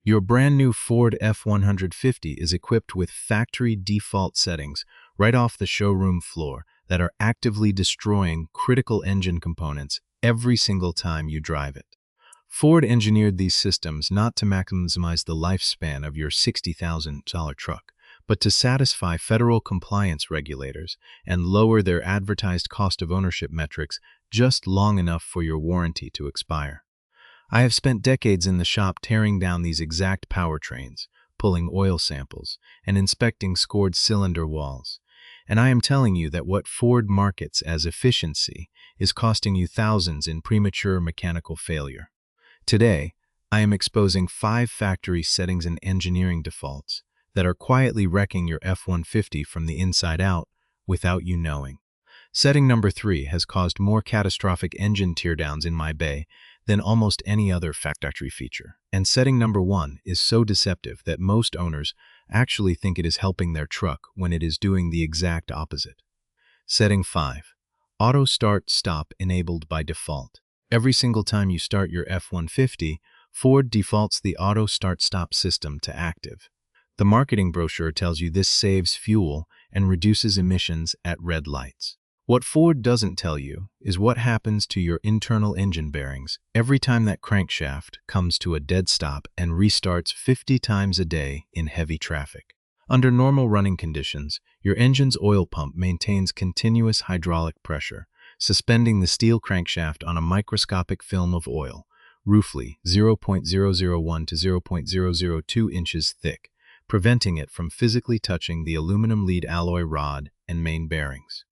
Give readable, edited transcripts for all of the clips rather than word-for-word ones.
Your brand new Ford F-150 is equipped with factory default settings right off the showroom floor that are actively destroying critical engine components every single time you drive it. Ford engineered these systems not to maximize the lifespan of your $60,000 truck, but to satisfy federal compliance regulators and lower their advertised cost of ownership metrics just long enough for your warranty to expire. I have spent decades in the shop tearing down these exact powertrains, pulling oil samples, and inspecting scored cylinder walls. And I am telling you that what Ford markets as efficiency is costing you thousands in premature mechanical failure. Today, I am exposing 5 factory settings and engineering defaults that are quietly wrecking your F-150 from the inside out without you knowing. Setting number 3 has caused more catastrophic engine teardowns in my bay than almost any other factory feature. And setting number 1 is so deceptive that most owners actually think it is helping their truck when it is doing the exact opposite. Setting 5. Auto Start Stop enabled by default. Every single time you start your F-150, Ford defaults the Auto Start Stop system to active. The marketing brochure tells you this saves fuel and reduces emissions at red lights. What Ford doesn't tell you is what happens to your internal engine bearings every time that crankshaft comes to a dead stop and restarts 50 times a day in heavy traffic. Under normal running conditions, your engine's oil pump maintains continuous hydraulic pressure, suspending the steel crankshaft on a microscopic film of oil, roughly 0.001 to 0.002 inches thick, preventing it from physically touching the aluminum lead alloy rod and main bearings.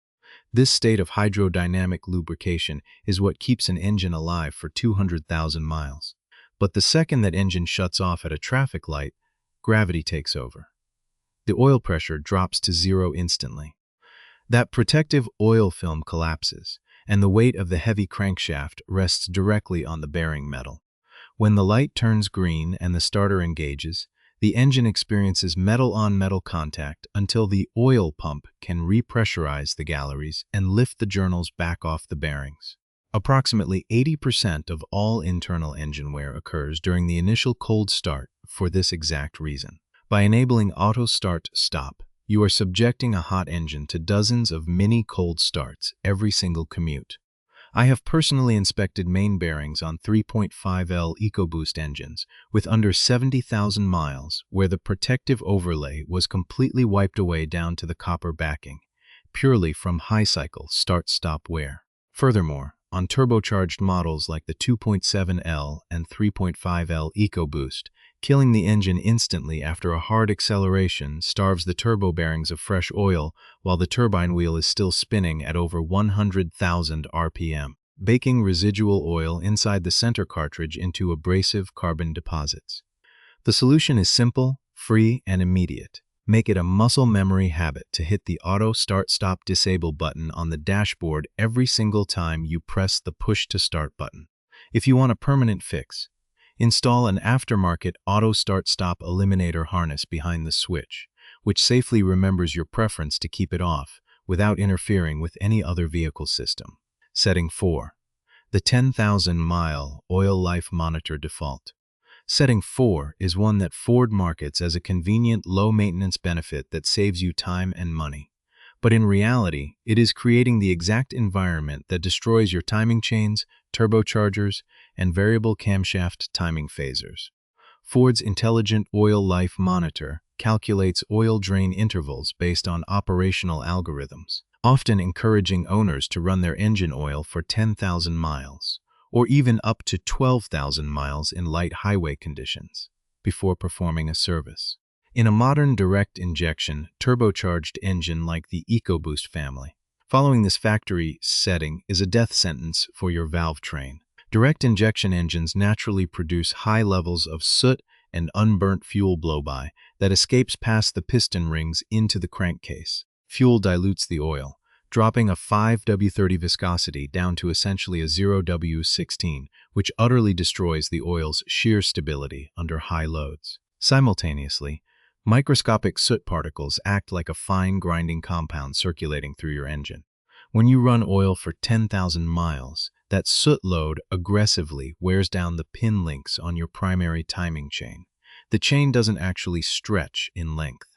This state of hydrodynamic lubrication is what keeps an engine alive for 200,000 miles. But the second that engine shuts off at a traffic light, gravity takes over. The oil pressure drops to zero instantly. That protective oil film collapses, and the weight of the heavy crankshaft rests directly on the bearing metal. When the light turns green and the starter engages, the engine experiences metal-on-metal contact until the oil pump can repressurize the galleries and lift the journals back off the bearings. Approximately 80% of all internal engine wear occurs during the initial cold start for this exact reason. By enabling Auto Start Stop, you are subjecting a hot engine to dozens of mini cold starts every single commute. I have personally inspected main bearings on 3.5L EcoBoost engines with under 70,000 miles where the protective overlay was completely wiped away down to the copper backing, purely from high-cycle start-stop wear. Furthermore, on turbocharged models like the 2.7L and 3.5L EcoBoost, killing the engine instantly after a hard acceleration starves the turbo bearings of fresh oil while the turbine wheel is still spinning at over 100,000 RPM, baking residual oil inside the center cartridge into abrasive carbon deposits. The solution is simple, free, and immediate. Make it a muscle memory habit to hit the Auto Start Stop Disable button on the dashboard every single time you press the Push to Start button. If you want a permanent fix, install an aftermarket Auto Start Stop Eliminator harness behind the switch, which safely remembers your preference to keep it off without interfering with any other vehicle system. Setting 4. The 10,000-mile Oil Life Monitor Default. Setting 4 is one that Ford markets as a convenient low-maintenance benefit that saves you time and money. But in reality, it is creating the exact environment that destroys your timing chains, turbochargers, and variable camshaft timing phasers. Ford's Intelligent Oil Life Monitor calculates oil drain intervals based on operational algorithms, often encouraging owners to run their engine oil for 10,000 miles, or even up to 12,000 miles in light highway conditions, before performing a service. In a modern direct injection, turbocharged engine like the EcoBoost family, following this factory setting is a death sentence for your valve train. Direct injection engines naturally produce high levels of soot and unburnt fuel blowby that escapes past the piston rings into the crankcase. Fuel dilutes the oil, dropping a 5W30 viscosity down to essentially a 0W16, which utterly destroys the oil's shear stability under high loads. Simultaneously, microscopic soot particles act like a fine grinding compound circulating through your engine. When you run oil for 10,000 miles, that soot load aggressively wears down the pin links on your primary timing chain, The chain doesn't actually stretch in length.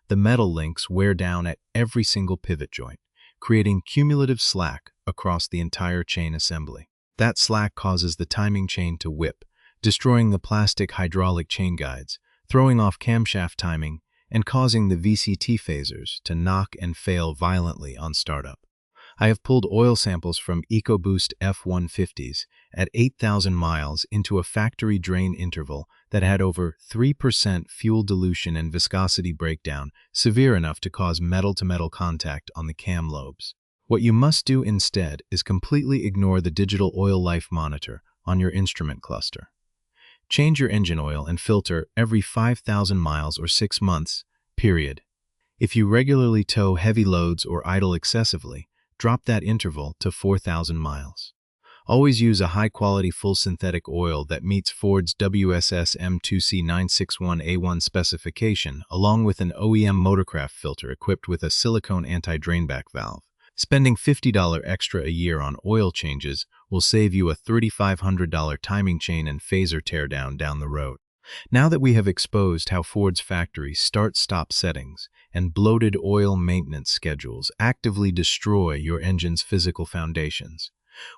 The metal links wear down at every single pivot joint, creating cumulative slack across the entire chain assembly. That slack causes the timing chain to whip, destroying the plastic hydraulic chain guides, throwing off camshaft timing, and causing the VCT phasers to knock and fail violently on startup. I have pulled oil samples from EcoBoost F-150s at 8,000 miles into a factory drain interval that had over 3% fuel dilution and viscosity breakdown, severe enough to cause metal-to-metal contact on the cam lobes. What you must do instead is completely ignore the digital oil life monitor on your instrument cluster. Change your engine oil and filter every 5,000 miles or 6 months, period. If you regularly tow heavy loads or idle excessively, drop that interval to 4,000 miles. Always use a high-quality full synthetic oil that meets Ford's WSS M2C961A1 specification, along with an OEM Motorcraft filter equipped with a silicone anti-drainback valve. Spending $50 extra a year on oil changes will save you a $3,500 timing chain and phaser teardown down the road. Now that we have exposed how Ford's factory start-stop settings and bloated oil maintenance schedules actively destroy your engine's physical foundations,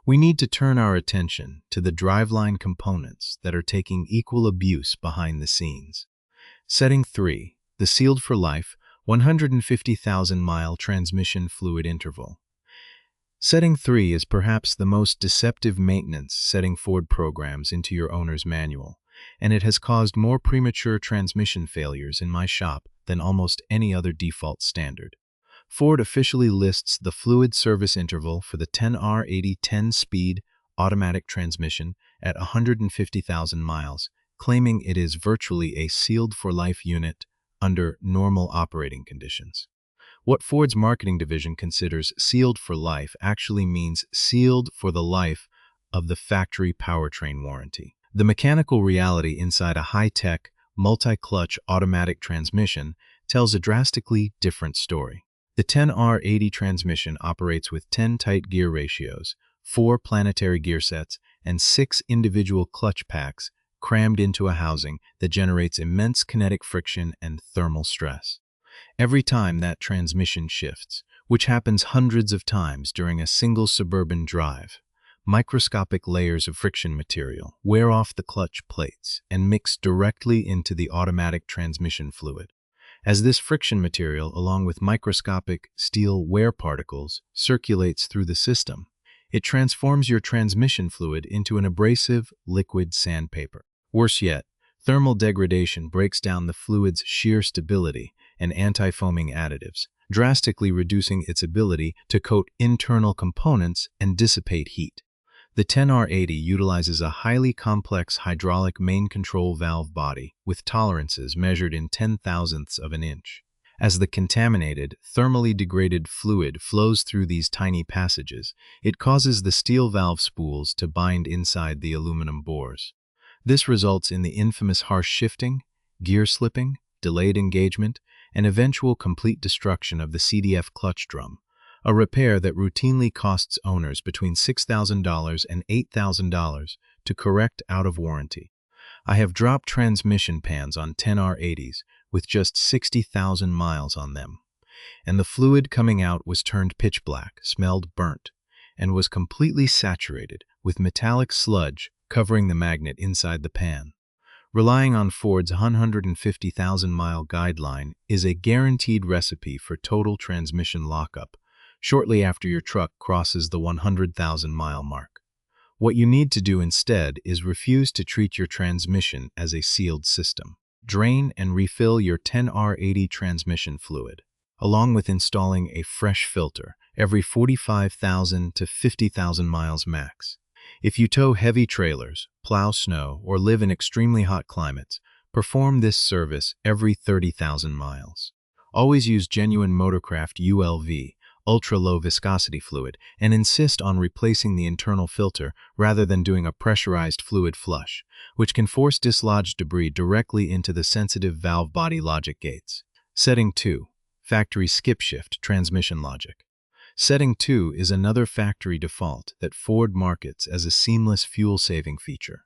we need to turn our attention to the driveline components that are taking equal abuse behind the scenes. Setting 3, the Sealed for Life 150,000-mile transmission fluid interval. Setting 3 is perhaps the most deceptive maintenance setting Ford programs into your owner's manual, and it has caused more premature transmission failures in my shop than almost any other default standard. Ford officially lists the fluid service interval for the 10R80 10-speed automatic transmission at 150,000 miles, claiming it is virtually a sealed-for-life unit under normal operating conditions. What Ford's marketing division considers sealed for life actually means sealed for the life of the factory powertrain warranty. The mechanical reality inside a high-tech, multi-clutch automatic transmission tells a drastically different story. The 10R80 transmission operates with 10 tight gear ratios, 4 planetary gear sets, and 6 individual clutch packs crammed into a housing that generates immense kinetic friction and thermal stress. Every time that transmission shifts, which happens hundreds of times during a single suburban drive, microscopic layers of friction material wear off the clutch plates and mix directly into the automatic transmission fluid. As this friction material, along with microscopic steel wear particles, circulates through the system, it transforms your transmission fluid into an abrasive, liquid sandpaper. Worse yet, thermal degradation breaks down the fluid's shear stability and anti-foaming additives, drastically reducing its ability to coat internal components and dissipate heat. The 10R80 utilizes a highly complex hydraulic main control valve body with tolerances measured in 0.010ths of an inch. As the contaminated, thermally degraded fluid flows through these tiny passages, it causes the steel valve spools to bind inside the aluminum bores. This results in the infamous harsh shifting, gear slipping, delayed engagement, and eventual complete destruction of the CDF clutch drum, a repair that routinely costs owners between $6,000 and $8,000 to correct out of warranty. I have dropped transmission pans on 10R80s with just 60,000 miles on them, and the fluid coming out was turned pitch black, smelled burnt, and was completely saturated with metallic sludge covering the magnet inside the pan. Relying on Ford's 150,000-mile guideline is a guaranteed recipe for total transmission lockup shortly after your truck crosses the 100,000-mile mark. What you need to do instead is refuse to treat your transmission as a sealed system. Drain and refill your 10R80 transmission fluid, along with installing a fresh filter every 45,000 to 50,000 miles max. If you tow heavy trailers, plow snow, or live in extremely hot climates, perform this service every 30,000 miles. Always use genuine Motorcraft ULV, ultra-low viscosity fluid, and insist on replacing the internal filter rather than doing a pressurized fluid flush, which can force dislodged debris directly into the sensitive valve body logic gates. Setting 2. Factory skip shift transmission logic. Setting 2 is another factory default that Ford markets as a seamless fuel-saving feature.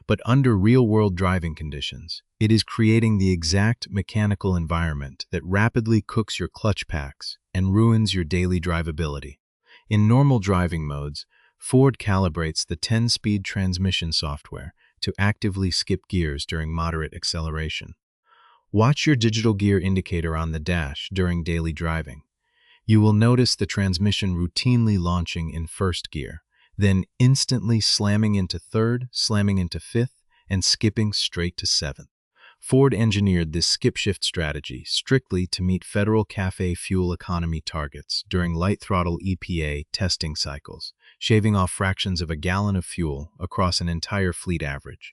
But under real-world driving conditions, It is creating the exact mechanical environment that rapidly cooks your clutch packs and ruins your daily drivability. In normal driving modes, Ford calibrates the 10-speed transmission software to actively skip gears during moderate acceleration. Watch your digital gear indicator on the dash during daily driving. You will notice the transmission routinely launching in first gear, then instantly slamming into third, slamming into fifth, and skipping straight to seventh. Ford engineered this skip-shift strategy strictly to meet federal CAFE fuel economy targets during light throttle EPA testing cycles, shaving off fractions of a gallon of fuel across an entire fleet average.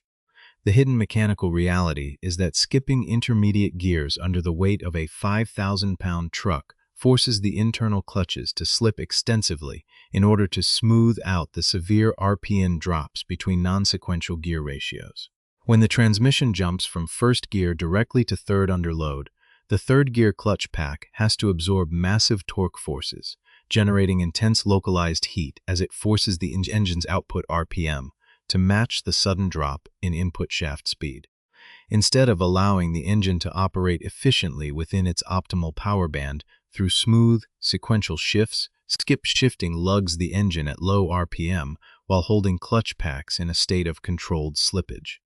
The hidden mechanical reality is that skipping intermediate gears under the weight of a 5,000-pound truck forces the internal clutches to slip extensively in order to smooth out the severe RPM drops between non-sequential gear ratios. When the transmission jumps from first gear directly to third under load, the third gear clutch pack has to absorb massive torque forces, generating intense localized heat as it forces the engine's output RPM to match the sudden drop in input shaft speed. Instead of allowing the engine to operate efficiently within its optimal power band through smooth, sequential shifts, skip shifting lugs the engine at low RPM while holding clutch packs in a state of controlled slippage.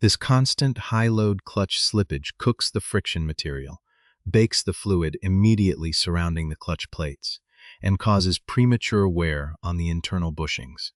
This constant high-load clutch slippage cooks the friction material, bakes the fluid immediately surrounding the clutch plates, and causes premature wear on the internal bushings.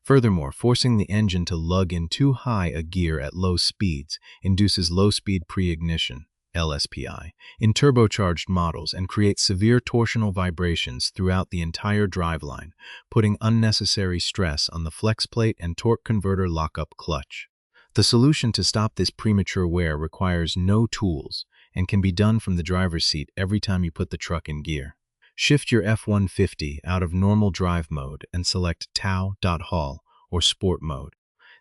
Furthermore, forcing the engine to lug in too high a gear at low speeds induces low-speed pre-ignition, LSPI, in turbocharged models and creates severe torsional vibrations throughout the entire driveline, putting unnecessary stress on the flex plate and torque converter lockup clutch. The solution to stop this premature wear requires no tools and can be done from the driver's seat every time you put the truck in gear. Shift your F-150 out of normal drive mode and select TOW.Haul or Sport mode.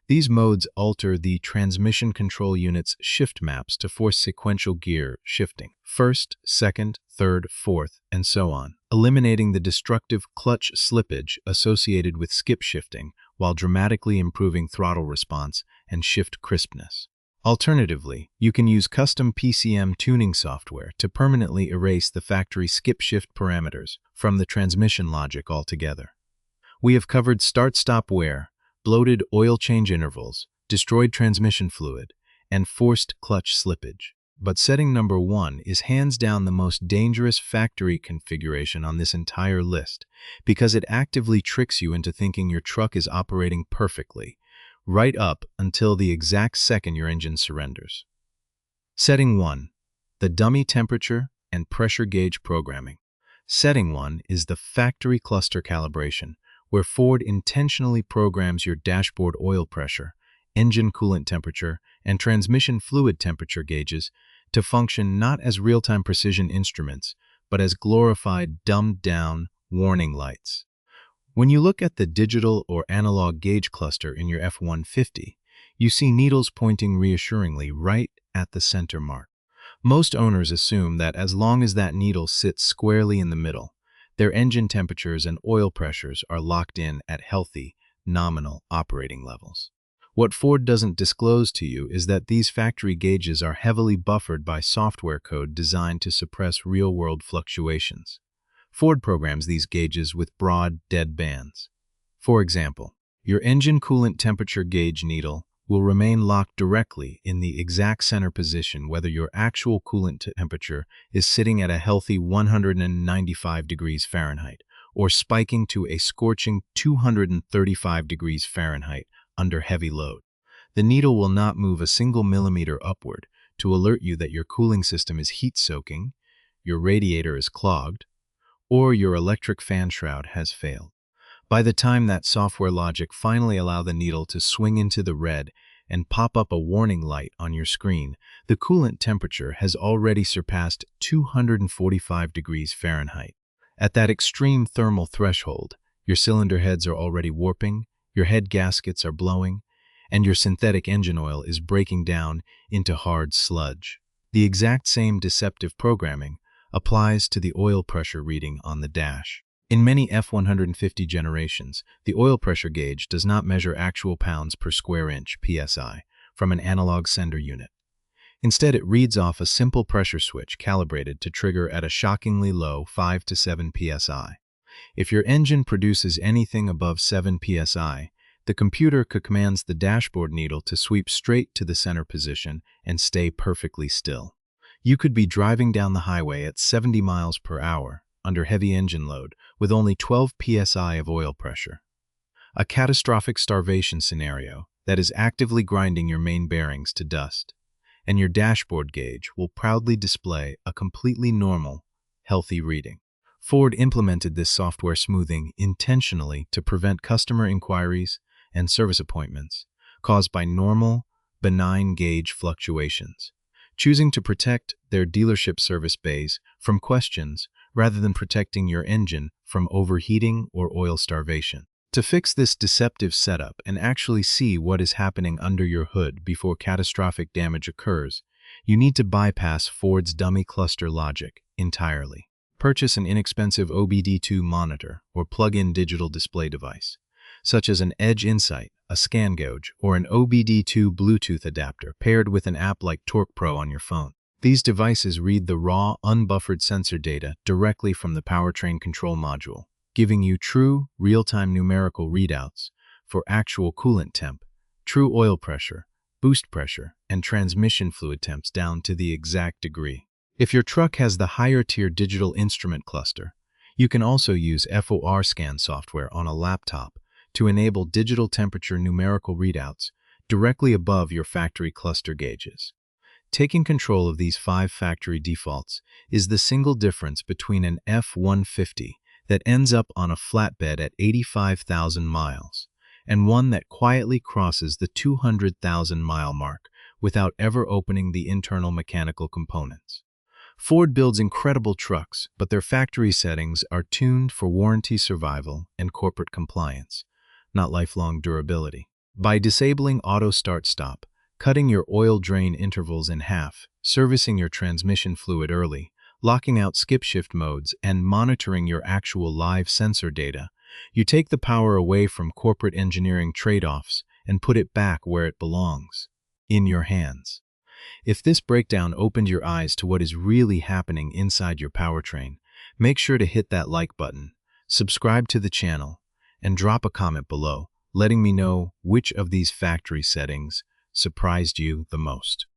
These modes alter the transmission control unit's shift maps to force sequential gear shifting, first, second, third, fourth, and so on, eliminating the destructive clutch slippage associated with skip shifting while dramatically improving throttle response and shift crispness. Alternatively, you can use custom PCM tuning software to permanently erase the factory skip-shift parameters from the transmission logic altogether. We have covered start-stop wear, bloated oil change intervals, destroyed transmission fluid, and forced clutch slippage. But setting number 1 is hands down the most dangerous factory configuration on this entire list because it actively tricks you into thinking your truck is operating perfectly, right up until the exact second your engine surrenders. Setting 1. The dummy temperature and pressure gauge programming. Setting 1 is the factory cluster calibration, where Ford intentionally programs your dashboard oil pressure, engine coolant temperature, and transmission fluid temperature gauges to function not as real-time precision instruments, but as glorified dumbed-down warning lights. When you look at the digital or analog gauge cluster in your F-150, you see needles pointing reassuringly right at the center mark. Most owners assume that as long as that needle sits squarely in the middle, their engine temperatures and oil pressures are locked in at healthy, nominal operating levels. What Ford doesn't disclose to you is that these factory gauges are heavily buffered by software code designed to suppress real-world fluctuations. Ford programs these gauges with broad, dead bands. For example, your engine coolant temperature gauge needle will remain locked directly in the exact center position whether your actual coolant temperature is sitting at a healthy 195 degrees Fahrenheit or spiking to a scorching 235 degrees Fahrenheit under heavy load. The needle will not move a single millimeter upward to alert you that your cooling system is heat-soaking, your radiator is clogged, or your electric fan shroud has failed. By the time that software logic finally allows the needle to swing into the red and pop up a warning light on your screen, the coolant temperature has already surpassed 245 degrees Fahrenheit. At that extreme thermal threshold, your cylinder heads are already warping, your head gaskets are blowing, and your synthetic engine oil is breaking down into hard sludge. The exact same deceptive programming applies to the oil pressure reading on the dash. In many F-150 generations, the oil pressure gauge does not measure actual pounds per square inch (PSI) from an analog sender unit. Instead, it reads off a simple pressure switch calibrated to trigger at a shockingly low 5 to 7 psi. If your engine produces anything above 7 psi, the computer commands the dashboard needle to sweep straight to the center position and stay perfectly still. You could be driving down the highway at 70 miles per hour under heavy engine load with only 12 psi of oil pressure. A catastrophic starvation scenario that is actively grinding your main bearings to dust, and your dashboard gauge will proudly display a completely normal, healthy reading. Ford implemented this software smoothing intentionally to prevent customer inquiries and service appointments caused by normal, benign gauge fluctuations, choosing to protect their dealership service bays from questions rather than protecting your engine from overheating or oil starvation. To fix this deceptive setup and actually see what is happening under your hood before catastrophic damage occurs, you need to bypass Ford's dummy cluster logic entirely. Purchase an inexpensive OBD2 monitor or plug-in digital display device, such as an Edge Insight, a ScanGauge, or an OBD2 Bluetooth adapter paired with an app like Torque Pro on your phone. These devices read the raw, unbuffered sensor data directly from the powertrain control module, giving you true, real-time numerical readouts for actual coolant temp, true oil pressure, boost pressure, and transmission fluid temps down to the exact degree. If your truck has the higher-tier digital instrument cluster, you can also use FORScan software on a laptop to enable digital temperature numerical readouts directly above your factory cluster gauges. Taking control of these 5 factory defaults is the single difference between an F-150 that ends up on a flatbed at 85,000 miles and one that quietly crosses the 200,000-mile mark without ever opening the internal mechanical components. Ford builds incredible trucks, but their factory settings are tuned for warranty survival and corporate compliance, not lifelong durability. By disabling auto start-stop, cutting your oil drain intervals in half, servicing your transmission fluid early, locking out skip-shift modes, and monitoring your actual live sensor data, you take the power away from corporate engineering trade-offs and put it back where it belongs, in your hands. If this breakdown opened your eyes to what is really happening inside your powertrain, make sure to hit that like button, subscribe to the channel, and drop a comment below, letting me know which of these factory settings surprised you the most.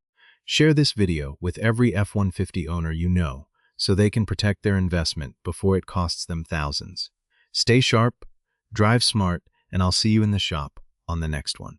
Share this video with every F-150 owner you know so they can protect their investment before it costs them thousands. Stay sharp, drive smart, and I'll see you in the shop on the next one.